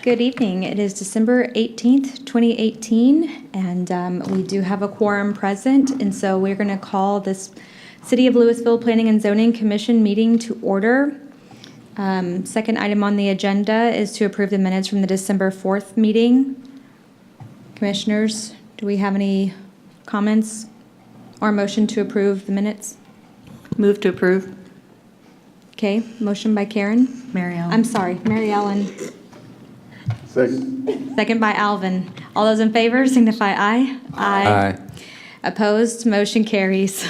Good evening. It is December 18th, 2018, and we do have a quorum present, and so we're going to call this City of Louisville Planning and Zoning Commission meeting to order. Second item on the agenda is to approve the minutes from the December 4th meeting. Commissioners, do we have any comments or motion to approve the minutes? Move to approve. Okay, motion by Karen. Mary Ellen. I'm sorry, Mary Ellen. Second. Second by Alvin. All those in favor signify aye. Aye. Opposed, motion carries.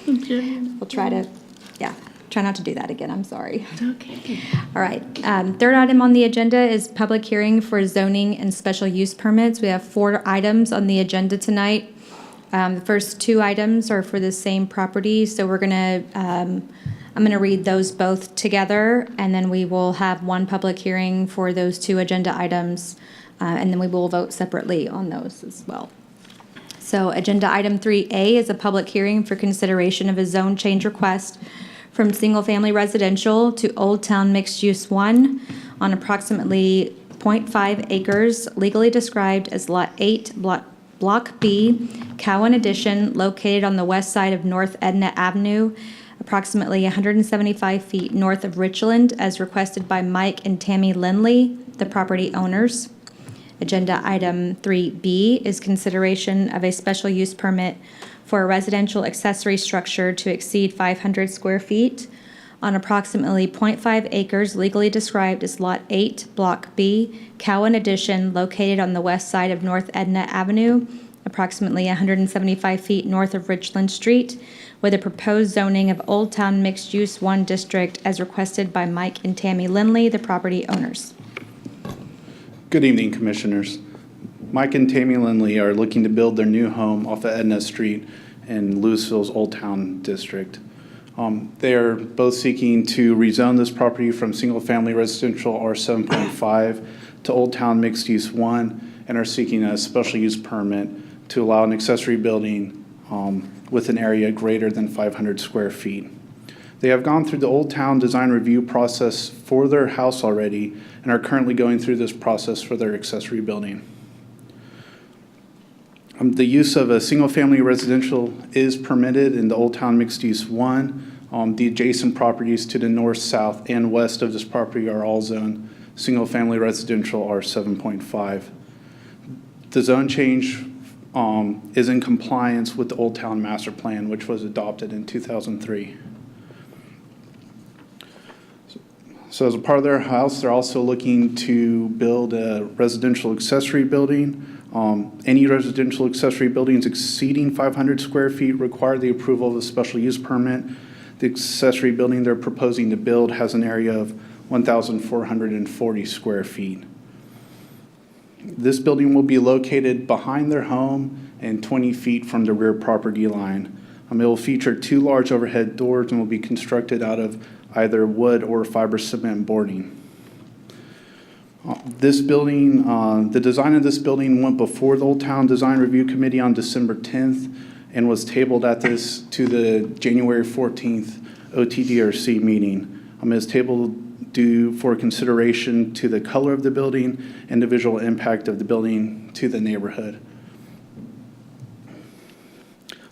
We'll try not to do that again. I'm sorry. Okay. All right. Third item on the agenda is public hearing for zoning and special use permits. We have 4 items on the agenda tonight. The first 2 items are for the same property, so I'm going to read those both together, and then we will have one public hearing for those 2 agenda items, and then we will vote separately on those as well. So agenda item 3A is a public hearing for consideration of a zone change request from single-family residential to Old Town Mixed Use 1 on approximately 0.5 acres, legally described as Lot 8, Block B, Cowan Addition, located on the west side of North Edna Avenue, approximately 175 feet north of Richland, as requested by Mike and Tammy Lindley, the property owners. Agenda item 3B is consideration of a special use permit for a residential accessory structure to exceed 500 square feet on approximately 0.5 acres, legally described as Lot 8, Block B, Cowan Addition, located on the west side of North Edna Avenue, approximately 175 feet north of Richland Street, with a proposed zoning of Old Town Mixed Use 1 district as requested by Mike and Tammy Lindley, the property owners. Good evening, Commissioners. Mike and Tammy Lindley are looking to build their new home off of Edna Street in Louisville's Old Town District. They are both seeking to rezone this property from single-family residential R7.5 to Old Town Mixed Use 1 and are seeking a special use permit to allow an accessory building with an area greater than 500 square feet. They have gone through the Old Town design review process for their house already and are currently going through this process for their accessory building. The use of a single-family residential is permitted in the Old Town Mixed Use 1. The adjacent properties to the north, south, and west of this property are all zoned single-family residential R7.5. The zone change is in compliance with the Old Town Master Plan, which was adopted in 2003. So as a part of their house, they're also looking to build a residential accessory building. Any residential accessory buildings exceeding 500 square feet require the approval of a special use permit. The accessory building they're proposing to build has an area of 1,440 square feet. This building will be located behind their home and 20 feet from the rear property line. It will feature 2 large overhead doors and will be constructed out of either wood or fiber cement boarding. This building, the design of this building went before the Old Town Design Review Committee on December 10th and was tabled to the January 14th OTDRC meeting. It is tabled due for consideration to the color of the building and the visual impact of the building to the neighborhood.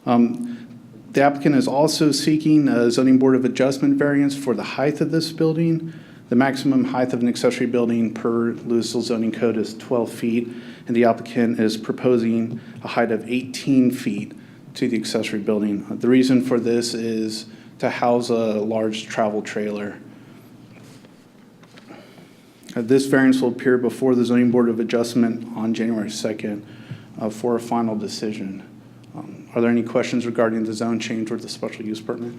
The applicant is also seeking a zoning board of adjustment variance for the height of this building. The maximum height of an accessory building per Louisville zoning code is 12 feet, and the applicant is proposing a height of 18 feet to the accessory building. The reason for this is to house a large travel trailer. This variance will appear before the zoning board of adjustment on January 2nd for a final decision. Are there any questions regarding the zone change or the special use permit?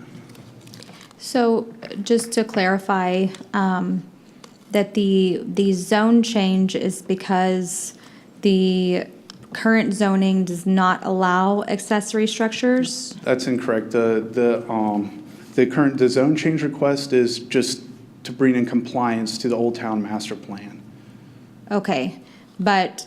So just to clarify, that the zone change is because the current zoning does not allow accessory structures? That's incorrect. The zone change request is just to bring in compliance to the Old Town Master Plan. Okay, but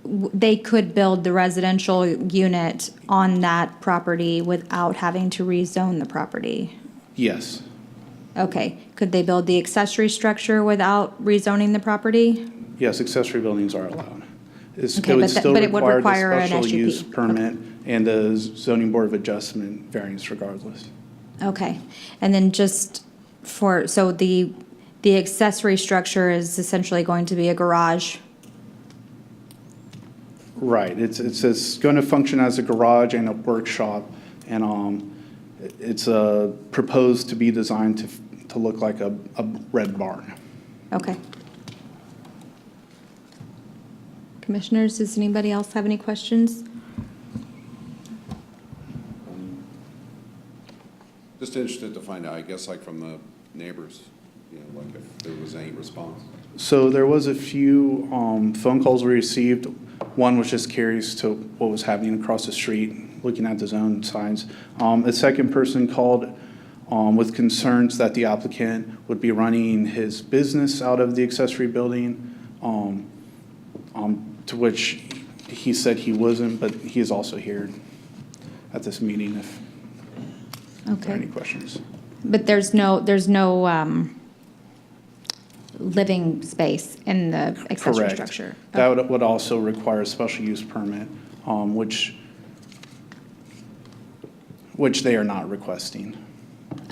they could build the residential unit on that property without having to rezone the property? Yes. Okay, Could they build the accessory structure without rezoning the property? Yes, accessory buildings are allowed. Okay, It would but still but it would require the an special SUP. use permit and the zoning board of adjustment variance regardless. Okay, and then just so the accessory structure is essentially going to be a garage? Right, it's going to function as a garage and a workshop, and it's proposed to be designed to look like a red barn. Okay. Commissioners, does anybody else have any questions? Just interested to find out, I guess, like from the neighbors, like if there was any response. So there was a few phone calls we received. One was just curious to what was happening across the street, looking at the zone signs. A second person called with concerns that the applicant would be running his business out of the accessory building, to which he said he wasn't, but he is also here at this meeting if there are any questions. But there's no living space in the accessory Correct. structure? That would also require a special use permit, which they are not requesting.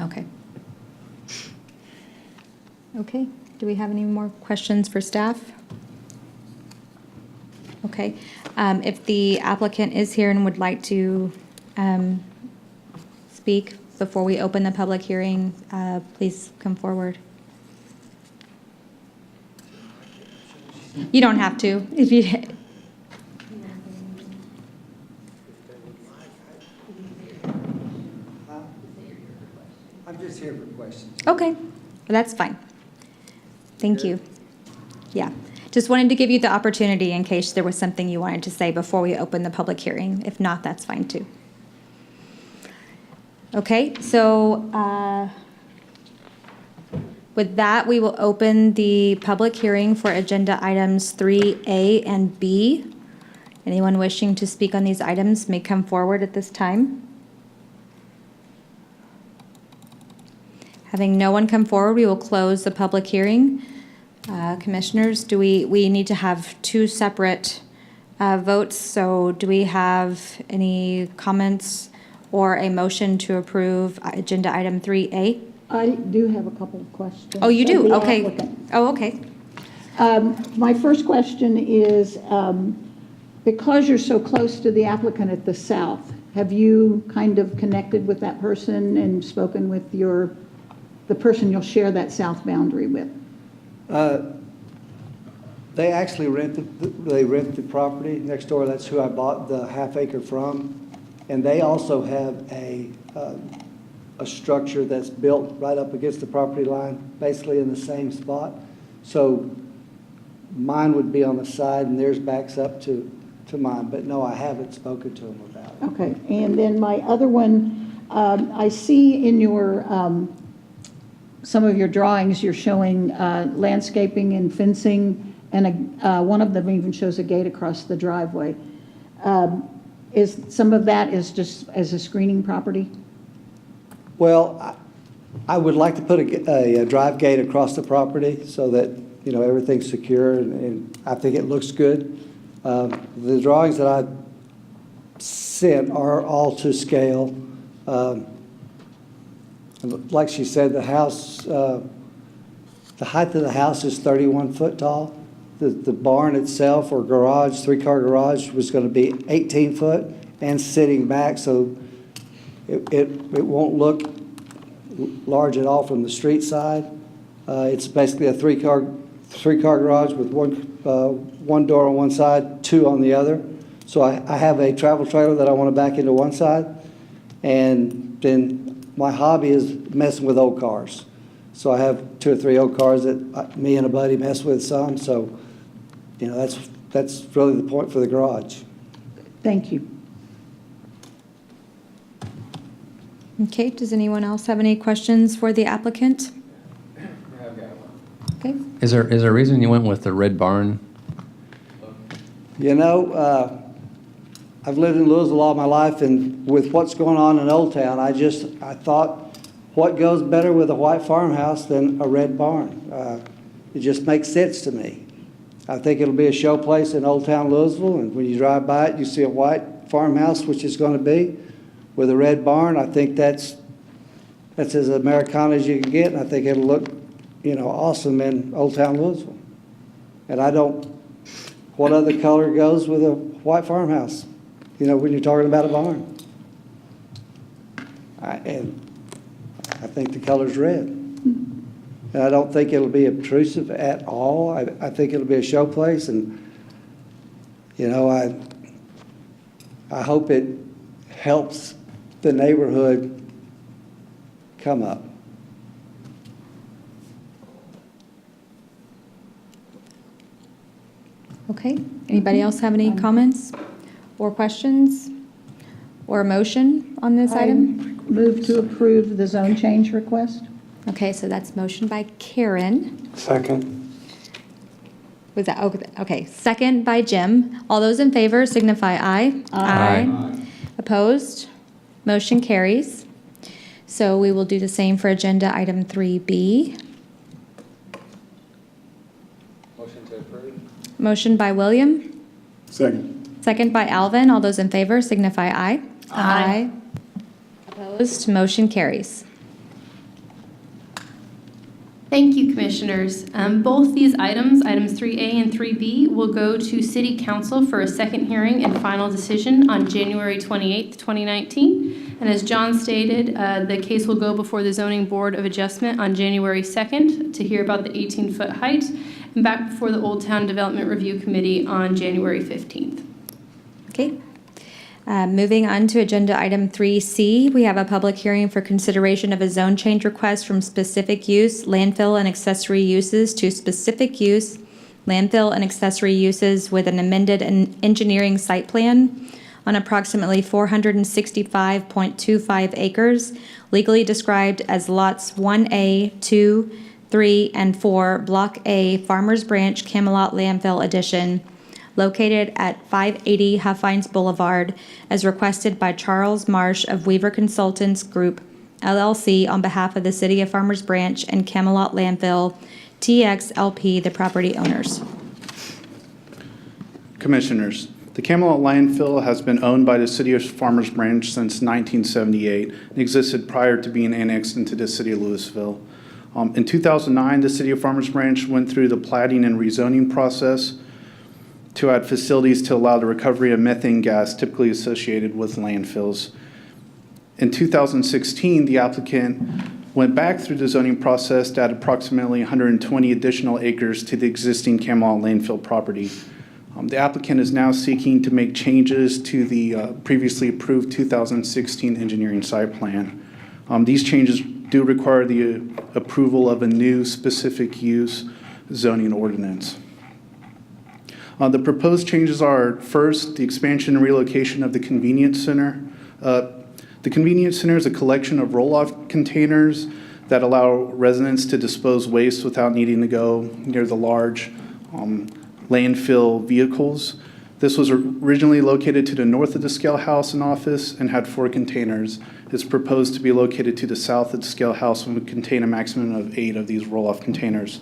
Okay. Okay, do we have any more questions for staff? Okay, if the applicant is here and would like to speak before we open the public hearing, please come forward. You don't have to, if you. I'm just here for questions. Okay, well, that's fine. Thank you. Yeah, just wanted to give you the opportunity in case there was something you wanted to say before we open the public hearing. If not, that's fine too. Okay, so with that, we will open the public hearing for agenda items 3A and B. Anyone wishing to speak on these items may come forward at this time. Having no one come forward, we will close the public hearing. Commissioners, we need to have two separate votes, so do we have any comments or a motion to approve agenda item 3A? I do have a couple of questions. Oh, you of do? the Okay. applicant. Oh, okay. My first question is, because you're so close to the applicant at the south, have you kind of connected with that person and spoken with the person you'll share that south boundary with? They actually rent the property next door. That's who I bought the half acre from. And they also have a structure that's built right up against the property line, basically in the same spot. So mine would be on the side and theirs backs up to mine. But no, I haven't spoken to them about it. Okay, and then my other one, I see in your, some of your drawings, you're showing landscaping and fencing, and one of them even shows a gate across the driveway. Is some of that is just as a screening property? Well, I would like to put a drive gate across the property so that, everything's secure and I think it looks good. The drawings that I sent are all to scale. Like she said, the house, the height of the house is 31 foot tall. The barn itself or garage, three-car garage, was going to be 18 foot and sitting back, so it won't look large at all from the street side. It's basically a three-car garage with one door on one side, two on the other. So I have a travel trailer that I want to back into one side, and then my hobby is messing with old cars. So I have 2 or 3 old cars that me and a buddy mess with some. So, that's really the point for the garage. Thank you. Okay, does anyone else have any questions for the applicant? Okay, Is there a reason you went with the red barn? I've lived in Louisville all my life, and with what's going on in Old Town, I thought what goes better with a white farmhouse than a red barn? It just makes sense to me. I think it'll be a showplace in Old Town Louisville, and when you drive by it, you see a white farmhouse, which is going to be, with a red barn. I think that's as Americana as you can get, and I think it'll look, awesome in Old Town Louisville. And what other color goes with a white farmhouse, when you're talking about a barn? And I think the color's red. And I don't think it'll be obtrusive at all. I think it'll be a showplace, and, I hope it helps the neighborhood come up. Okay, anybody else have any comments or questions or a motion on this item? Move to approve the zone change request. Okay, so that's motion by Karen. Second. Was that, okay, second by Jim. All those in favor signify aye. Aye. Opposed? Motion carries. So we will do the same for agenda item 3B. Motion to approve. Motion by William. Second. Second by Alvin. All those in favor signify aye. Aye. Opposed? Motion carries. Thank you, Commissioners. Both these items 3A and 3B, will go to City Council for a second hearing and final decision on January 28th, 2019. And as John stated, the case will go before the Zoning Board of Adjustment on January 2nd to hear about the 18-foot height, and back before the Old Town Development Review Committee on January 15th. Okay. Moving on to agenda item 3C, we have a public hearing for consideration of a zone change request from specific use, landfill and accessory uses to specific use, landfill and accessory uses with an amended engineering site plan on approximately 465.25 acres, legally described as lots 1A, 2, 3, and 4, Block A, Farmers Branch, Camelot Landfill Edition, located at 580 Huffines Boulevard, as requested by Charles Marsh of Weaver Consultants Group, LLC, on behalf of the City of Farmers Branch and Camelot Landfill, TXLP, the property owners. Commissioners, the Camelot Landfill has been owned by the City of Farmers Branch since 1978 and existed prior to being annexed into the City of Louisville. In 2009, the City of Farmers Branch went through the platting and rezoning process to add facilities to allow the recovery of methane gas typically associated with landfills. In 2016, the applicant went back through the zoning process to add approximately 120 additional acres to the existing Camelot landfill property. The applicant is now seeking to make changes to the previously approved 2016 engineering site plan. These changes do require the approval of a new specific use zoning ordinance. The proposed changes are, first, the expansion and relocation of the convenience center. The convenience center is a collection of roll-off containers that allow residents to dispose waste without needing to go near the large landfill vehicles. This was originally located to the north of the scale house and office and had 4 containers. It's proposed to be located to the south of the scale house and would contain a maximum of 8 of these roll-off containers.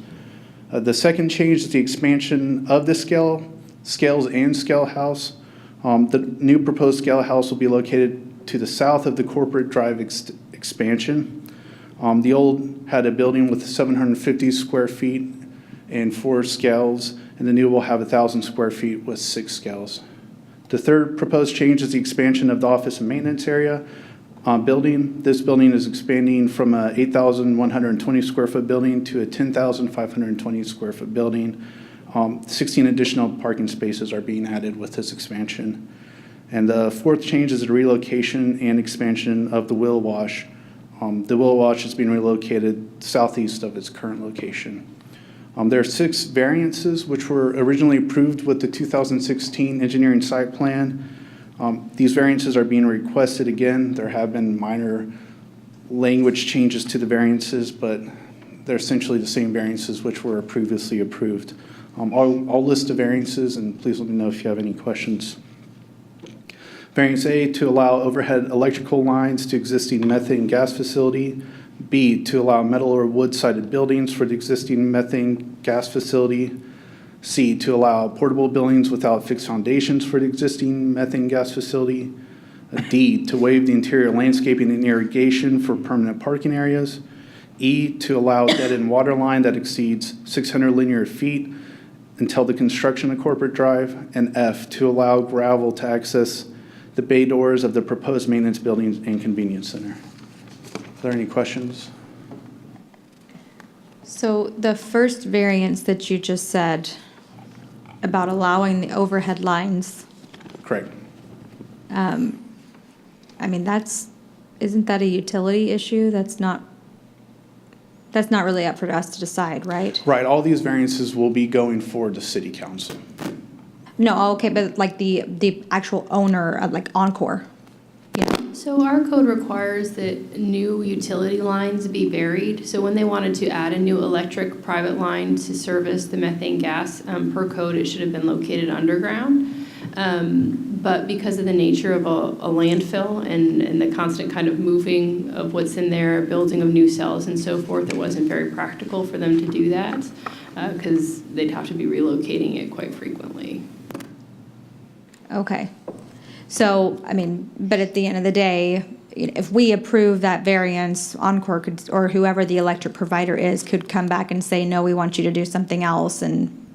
The second change is the expansion of the scales and scale house. The new proposed scale house will be located to the south of the corporate drive expansion. The old had a building with 750 square feet and 4 scales, and the new will have 1,000 square feet with 6 scales. The third proposed change is the expansion of the office and maintenance area building. This building is expanding from a 8,120 square foot building to a 10,520 square foot building. 16 additional parking spaces are being added with this expansion. And the fourth change is the relocation and expansion of the wheel wash. The wheel wash is being relocated southeast of its current location. There are 6 variances which were originally approved with the 2016 engineering site plan. These variances are being requested again. There have been minor language changes to the variances, but they're essentially the same variances which were previously approved. I'll list the variances, and please let me know if you have any questions. Variance A, to allow overhead electrical lines to existing methane gas facility. B, to allow metal or wood-sided buildings for the existing methane gas facility. C, to allow portable buildings without fixed foundations for the existing methane gas facility. D, to waive the interior landscaping and irrigation for permanent parking areas. E, to allow dead-end water line that exceeds 600 linear feet until the construction of Corporate Drive. And F, to allow gravel to access the bay doors of the proposed maintenance buildings and convenience center. Are there any questions? So the first variance that you just said about allowing the overhead lines, Correct. I mean, isn't that a utility issue? That's not really up for us to decide, right? Right, all these variances will be going forward to city council. No, okay, but like the actual owner of like Encore. Yeah. So our code requires that new utility lines be buried. So when they wanted to add a new electric private line to service the methane gas, per code, it should have been located underground. But because of the nature of a landfill and the constant kind of moving of what's in there, building of new cells and so forth, it wasn't very practical for them to do that because they'd have to be relocating it quite frequently. Okay. So, I mean, but at the end of the day, if we approve that variance, Encore could, or whoever the electric provider is, could come back and say, no, we want you to do something else. And,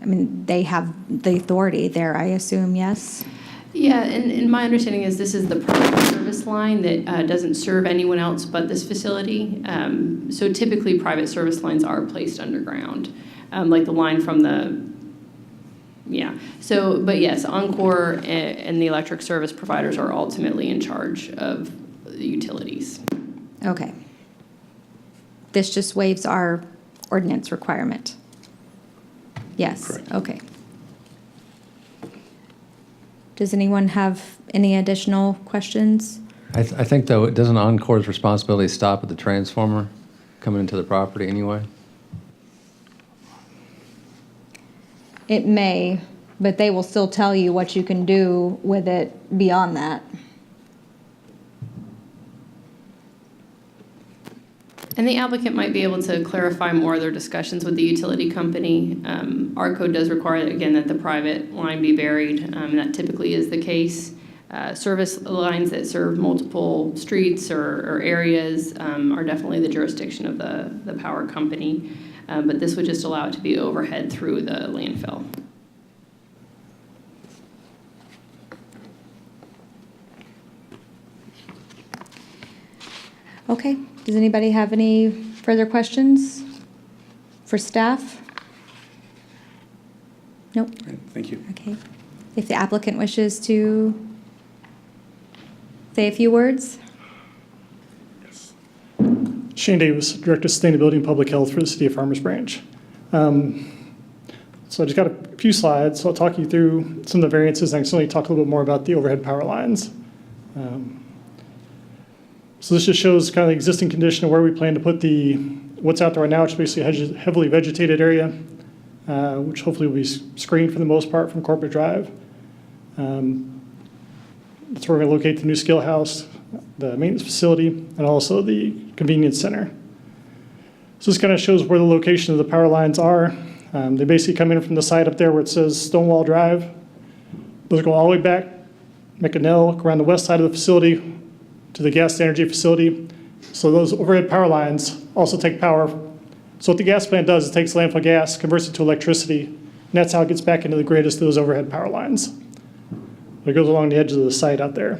I mean, they have the authority there, I assume, yes? Yeah, and my understanding is this is the private service line that doesn't serve anyone else but this facility. So typically, private service lines are placed underground, like the line from the... Yeah. So, but yes, Encore and the electric service providers are ultimately in charge of the utilities. Okay. This just waives our ordinance requirement. Yes. Correct. Okay. Does anyone have any additional questions? I think, though, doesn't Encore's responsibility stop at the transformer coming into the property anyway? It may, but they will still tell you what you can do with it beyond that. And the applicant might be able to clarify more of their discussions with the utility company. Our code does require, again, that the private line be buried, and that typically is the case. Service lines that serve multiple streets or areas are definitely the jurisdiction of the power company. But this would just allow it to be overhead through the landfill. Okay, does anybody have any further questions for staff? Nope, Great, thank you. okay. If the applicant wishes to say a few words? Shane Davis, Director of Sustainability and Public Health for the City of Farmers Branch. So I just got a few slides, so I'll talk you through some of the variances, and I can certainly talk a little bit more about the overhead power lines. So this just shows kind of the existing condition of where we plan to put what's out there right now, which is basically a heavily vegetated area, which hopefully will be screened for the most part from Corporate Drive. That's where we're going to locate the new skill house, the maintenance facility, and also the convenience center. So this kind of shows where the location of the power lines are. They basically come in from the side up there where it says Stonewall Drive. Those go all the way back, make an L, go around the west side of the facility to the gas to energy facility. So those overhead power lines also take power. So what the gas plant does is it takes landfill gas, converts it to electricity, and that's how it gets back into the grid, is through those overhead power lines. It goes along the edge of the site out there.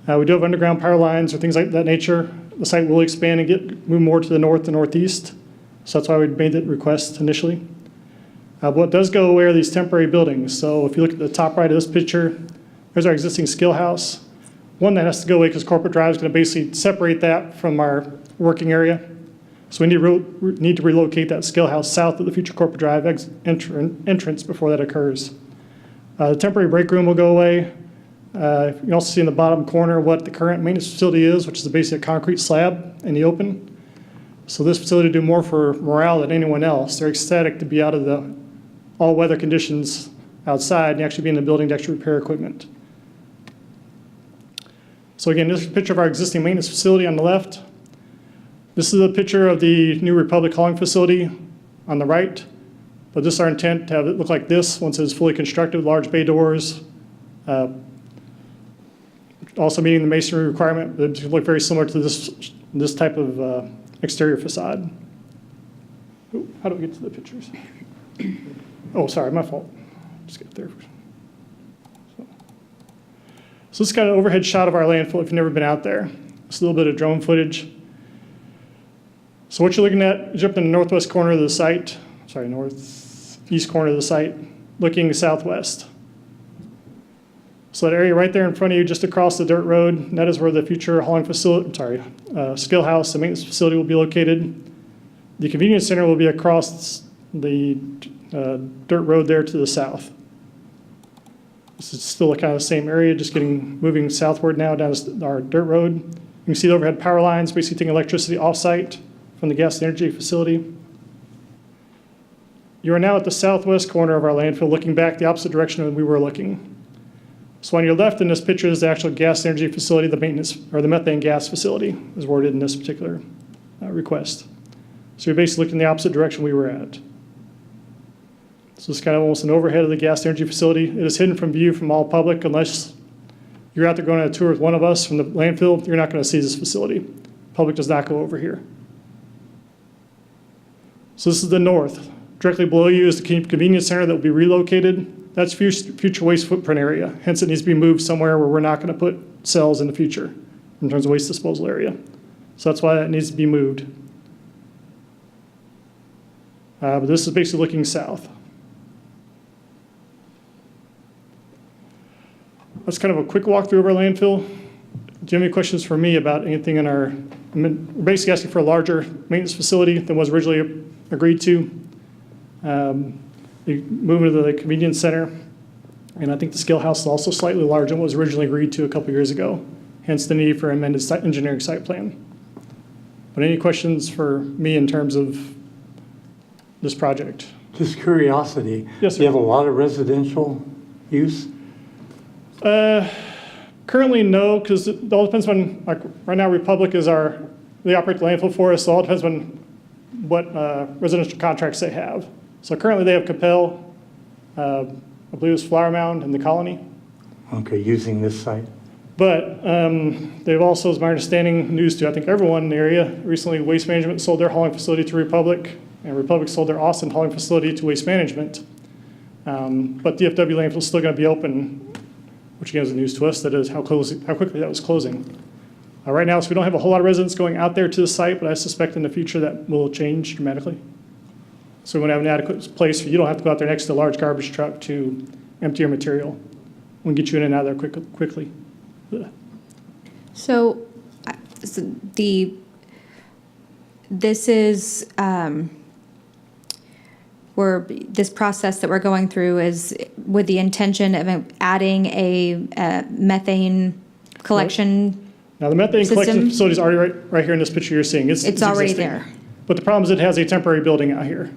We do have underground power lines or things like that nature. The site will expand and move more to the north and northeast. So that's why we made that request initially. What does go away are these temporary buildings. So if you look at the top right of this picture, there's our existing skill house. One that has to go away because Corporate Drive is going to basically separate that from our working area. So we need to relocate that skill house south of the future Corporate Drive entrance before that occurs. The temporary break room will go away. You can also see in the bottom corner what the current maintenance facility is, which is basically a concrete slab in the open. So this facility will do more for morale than anyone else. They're ecstatic to be out of the all-weather conditions outside and actually be in the building to actually repair equipment. So again, this is a picture of our existing maintenance facility on the left. This is a picture of the new Republic hauling facility on the right, but this is our intent to have it look like this once it's fully constructed, large bay doors. Also meeting the masonry requirement, but it look very similar to this type of exterior facade. Ooh, how do I get to the pictures? Oh, sorry, my fault. Just get there. So this is kind of an overhead shot of our landfill if you've never been out there. It's a little bit of drone footage. So what you're looking at is up in the northwest corner of the site, northeast corner of the site, looking southwest. So that area right there in front of you, just across the dirt road, that is where the future hauling facility, skill house, the maintenance facility will be located. The convenience center will be across the dirt road there to the south. This is still kind of the same area, just moving southward now down our dirt road. You can see the overhead power lines, basically taking electricity off-site from the gas and energy facility. You are now at the southwest corner of our landfill, looking back the opposite direction than we were looking. So on your left in this picture is the actual gas and energy facility, the maintenance, or the methane gas facility is worded in this particular request. So you're basically looking the opposite direction we were at. So it's kind of almost an overhead of the gas energy facility. It is hidden from view from all public unless you're out there going on a tour with one of us from the landfill. You're not going to see this facility. Public does not go over here. So this is the north. Directly below you is the convenience center that will be relocated. That's future waste footprint area. Hence, it needs to be moved somewhere where we're not going to put cells in the future in terms of waste disposal area. So that's why that needs to be moved. But this is basically looking south. That's kind of a quick walkthrough of our landfill. Do you have any questions for me about anything in our, we're basically asking for a larger maintenance facility than was originally agreed to. Moving to the convenience center. And I think the scale house is also slightly larger than what was originally agreed to a couple years ago. Hence the need for amended engineering site plan. But any questions for me in terms of this project? Just curiosity. Yes, sir. Do you have a lot of residential use? Currently, no, because it all depends on, like right now, Republic is they operate the landfill for us, so it all depends on what residential contracts they have. So currently they have Capel, I believe it's Flower Mound and the Colony. Okay, using this site. But they've also, as my understanding, news to I think everyone in the area, recently Waste Management sold their hauling facility to Republic, and Republic sold their Austin hauling facility to Waste Management. But DFW landfill is still going to be open, which again is the news to us, that is how quickly that was closing. Right now, so we don't have a whole lot of residents going out there to the site, but I suspect in the future that will change dramatically. So we want to have an adequate place where you don't have to go out there next to a large garbage truck to empty your material. We can get you in and out of there quickly. So this is this process that we're going through is with the intention of adding a methane collection. Now the methane system? collection facility is already right here in this picture you're seeing. It's already existing. there. But the problem is it has a temporary building out here.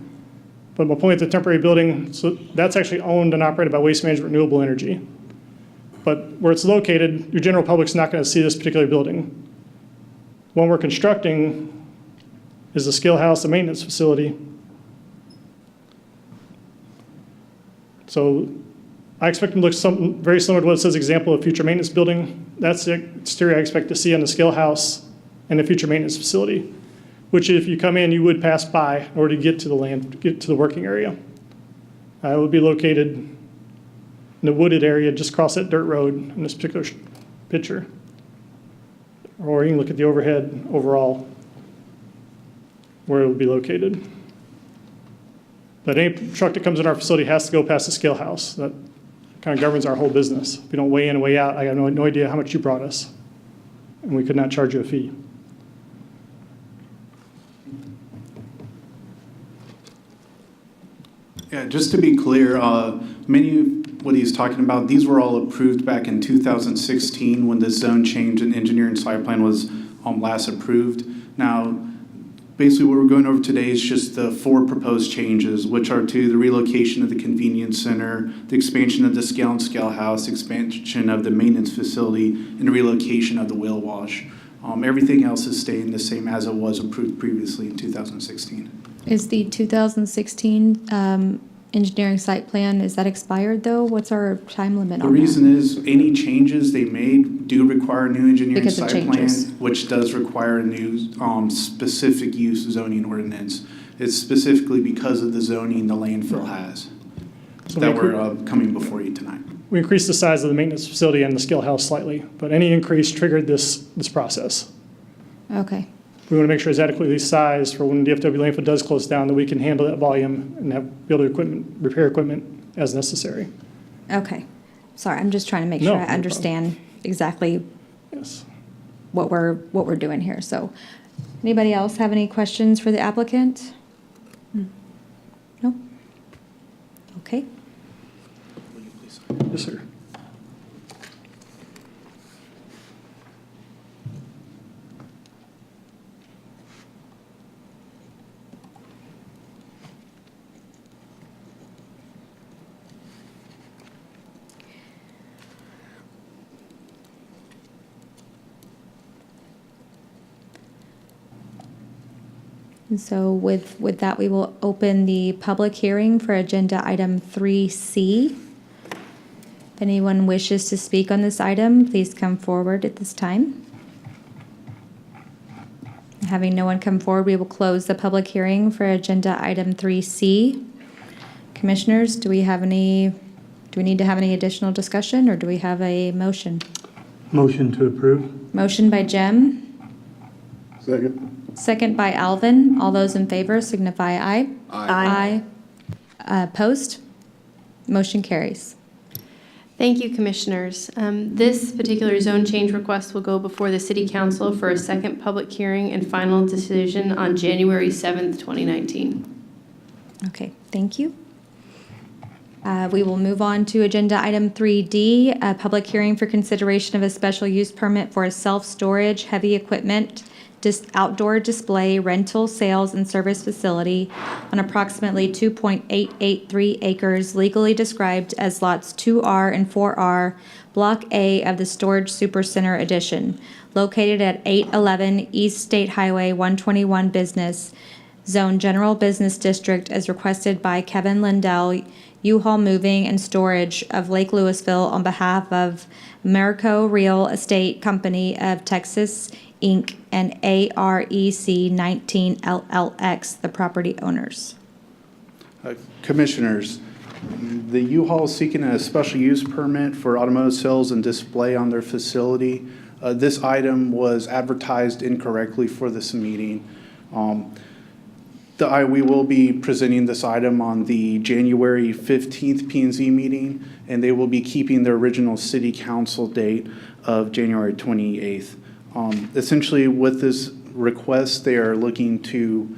But my point is the temporary building, so that's actually owned and operated by Waste Management Renewable Energy. But where it's located, your general public's not going to see this particular building. One we're constructing is the scale house, the maintenance facility. So I expect them to look something very similar to what it says example of future maintenance building. That's the exterior I expect to see on the scale house and the future maintenance facility, which if you come in, you would pass by in order to get to the working area. It would be located in the wooded area just across that dirt road in this particular picture. Or you can look at the overhead overall where it would be located. But any truck that comes in our facility has to go past the scale house. That kind of governs our whole business. If you don't weigh in and weigh out, I have no idea how much you brought us. And we could not charge you a fee. Yeah, just to be clear, many of what he's talking about, these were all approved back in 2016 when the zone change and engineering site plan was last approved. Now, basically what we're going over today is just the 4 proposed changes, which are to the relocation of the convenience center, the expansion of the scale and scale house, expansion of the maintenance facility, and the relocation of the whale wash. Everything else is staying the same as it was approved previously in 2016. Is the 2016 engineering site plan, is that expired though? What's our time limit The on that? reason is any changes they made do require a new engineering Because of site plan, changes. which does require a new specific use zoning ordinance. It's specifically because of the zoning the landfill has So that we we're coming before you tonight. We increased the size of the maintenance facility and the skill house slightly, but any increase triggered this process. Okay, We want to make sure it's adequately sized for when DFW landfill does close down, that we can handle that volume and have build equipment, repair equipment as necessary. okay. Sorry, I'm just trying to make No, sure no I problem. understand exactly Yes. what we're doing here. So, anybody else have any questions for the applicant? No? Okay. Yes, sir. And so with that, we will open the public hearing for agenda item 3C. If anyone wishes to speak on this item, please come forward at this time. Having no one come forward, we will close the public hearing for agenda item 3C. Commissioners, do we need to have any additional discussion, or do we have a motion? Motion to approve? Motion by Jim, Second. second by Alvin. All those in favor signify aye. Aye. Opposed? Motion carries. Thank you, Commissioners. This particular zone change request will go before the City Council for a second public hearing and final decision on January 7th, 2019. Okay, thank you. We will move on to agenda item 3D, a public hearing for consideration of a special use permit for a self-storage heavy equipment outdoor display rental, sales, and service facility on approximately 2.883 acres legally described as lots 2R and 4R, Block A of the Storage Supercenter Edition, located at 811 East State Highway 121 Business Zone General Business District as requested by Kevin Lindell, U-Haul Moving and Storage of Lake Lewisville on behalf of Americo Real Estate Company of Texas, Inc., and AREC 19 LLX, the property owners. Commissioners, the U-Haul is seeking a special use permit for automotive sales and display on their facility. This item was advertised incorrectly for this meeting. We will be presenting this item on the January 15th P&Z meeting, and they will be keeping their original city council date of January 28th. Essentially, with this request, they are looking to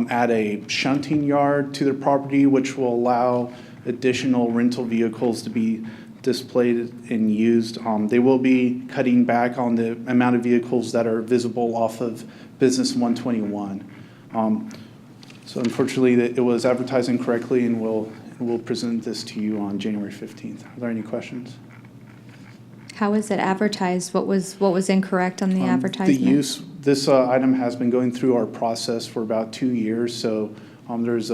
add a shunting yard to their property, which will allow additional rental vehicles to be displayed and used. They will be cutting back on the amount of vehicles that are visible off of Business 121. So unfortunately, it was advertised incorrectly, and we'll present this to you on January 15th. Are there any questions? How was it advertised? What was incorrect on the advertisement? This item has been going through our process for about 2 years, so there's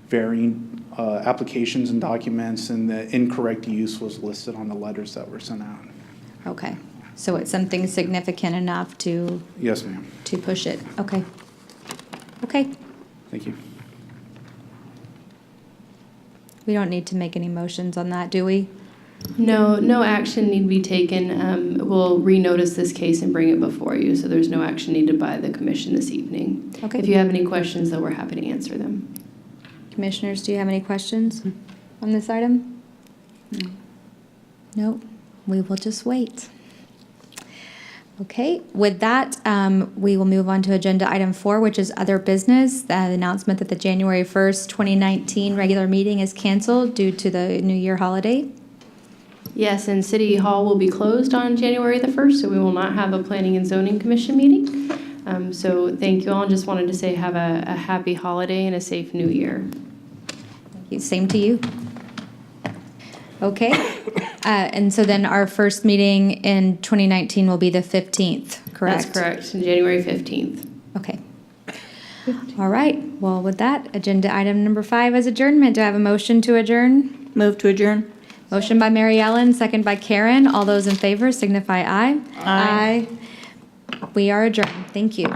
varying applications and documents, and the incorrect use was listed on the letters that were sent out. Okay, so it's something significant enough to Yes, ma'am. push it. Okay. Okay, Thank you. we don't need to make any motions on that, do we? No action need be taken. We'll renotice this case and bring it before you, so there's no action needed by the commission this evening. Okay. If you have any questions, though, we're happy to answer them. Commissioners, do you have any questions on this item? No? We will just wait. Okay, with that, we will move on to agenda item 4, which is other business. The announcement that the January 1st, 2019 regular meeting is canceled due to the New Year holiday. Yes, and City Hall will be closed on January the 1st, so we will not have a Planning and Zoning Commission meeting. So thank you all, and just wanted to say have a happy holiday and a safe new year. Thank you. Same to you. Okay, and so then our first meeting in 2019 will be the 15th, correct? correct? That's correct, January 15th. Okay. All right. Well, with that, agenda item number 5 is adjournment. Do I have a motion to adjourn? Move to adjourn. Motion by Mary Ellen, second by Karen. All those in favor signify aye. Aye. We are adjourned. Thank you.